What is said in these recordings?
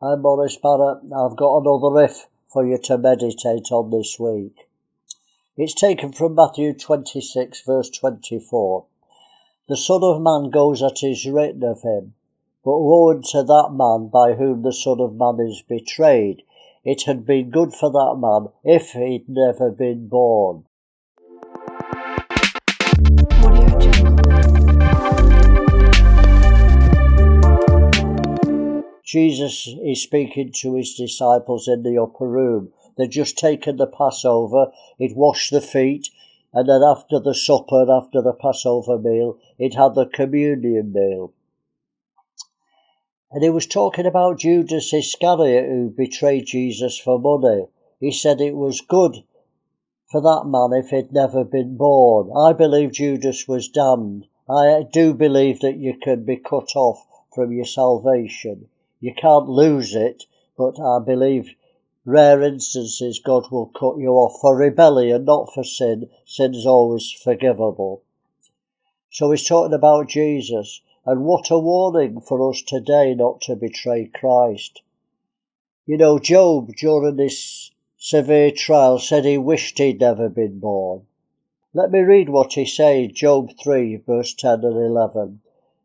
I'm Maurice Barrett. I've got another riff for you to meditate on this week. It's taken from Matthew 26 verse 24. The Son of Man goes as is written of him, but woe unto that man by whom the Son of Man is betrayed. It had been good for that man if he'd never been born. Jesus is speaking to his disciples in the upper room. They'd just taken the Passover, he'd washed the feet, and then after the supper, after the Passover meal, he'd had the communion meal. And he was talking about Judas Iscariot, who betrayed Jesus for money. He said it was good for that man if he'd never been born. I believe Judas was damned. I do believe that you can be cut off from your salvation. You can't lose it, but I believe rare instances God will cut you off for rebellion, not for sin. Sin's always forgivable. So he's talking about Jesus, and what a warning for us today not to betray Christ. You know, Job, during this severe trial, said he wished he'd never been born. Let me read what he said, Job 3, verse 10 and 11.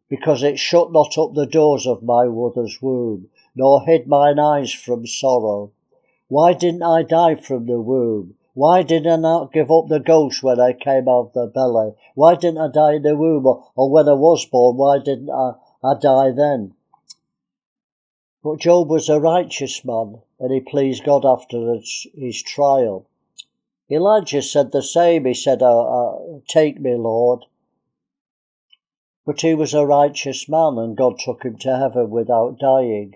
Because it shut not up the doors of my mother's womb, nor hid mine eyes from sorrow. Why didn't I die from the womb? Why did I not give up the ghost when I came out of the belly? Why didn't I die in the womb? Or when I was born, why didn't I die then? But Job was a righteous man, and he pleased God after his trial. Elijah said the same. He said, take me, Lord. But he was a righteous man, and God took him to heaven without dying.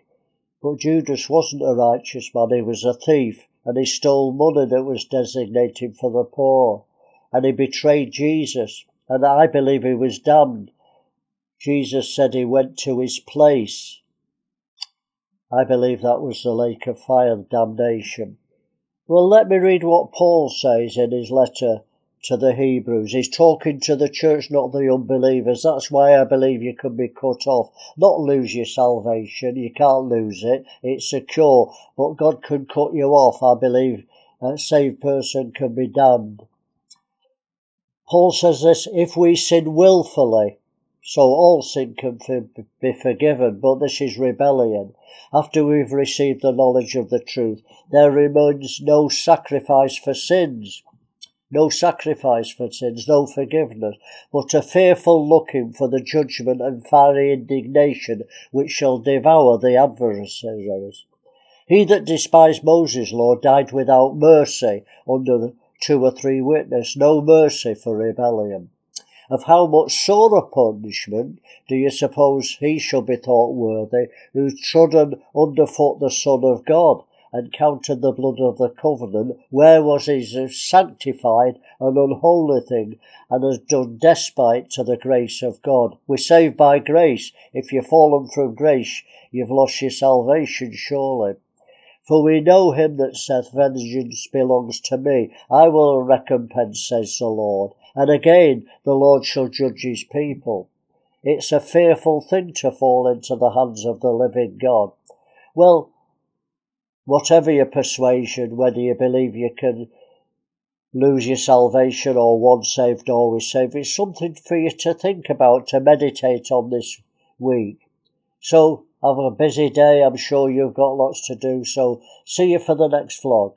But Judas wasn't a righteous man, he was a thief, and he stole money that was designated for the poor. And he betrayed Jesus, and I believe he was damned. Jesus said he went to his place. I believe that was the lake of fire and damnation. Well, let me read what Paul says in his letter to the Hebrews. He's talking to the church, not the unbelievers. That's why I believe you can be cut off. Not lose your salvation. You can't lose it. It's secure. But God can cut you off. I believe a saved person can be damned. Paul says this, if we sin willfully, so all sin can be forgiven, but this is rebellion. After we've received the knowledge of the truth, there remains no sacrifice for sins. No sacrifice for sins, no forgiveness, but a fearful looking for the judgment and fiery indignation which shall devour the adversaries. He that despised Moses' law died without mercy under 2 or 3 witnesses, no mercy for rebellion. Of how much sorer punishment do you suppose he shall be thought worthy, who trodden underfoot the Son of God, and counted the blood of the covenant, where was he sanctified an unholy thing, and has done despite to the grace of God. We're saved by grace. If you've fallen from grace, you've lost your salvation surely. For we know him that saith, vengeance belongs to me, I will recompense, says the Lord. And again, the Lord shall judge his people. It's a fearful thing to fall into the hands of the living God. Well, whatever your persuasion, whether you believe you can lose your salvation or once saved, always saved, it's something for you to think about, to meditate on this week. So, have a busy day. I'm sure you've got lots to do. So, see you for the next vlog.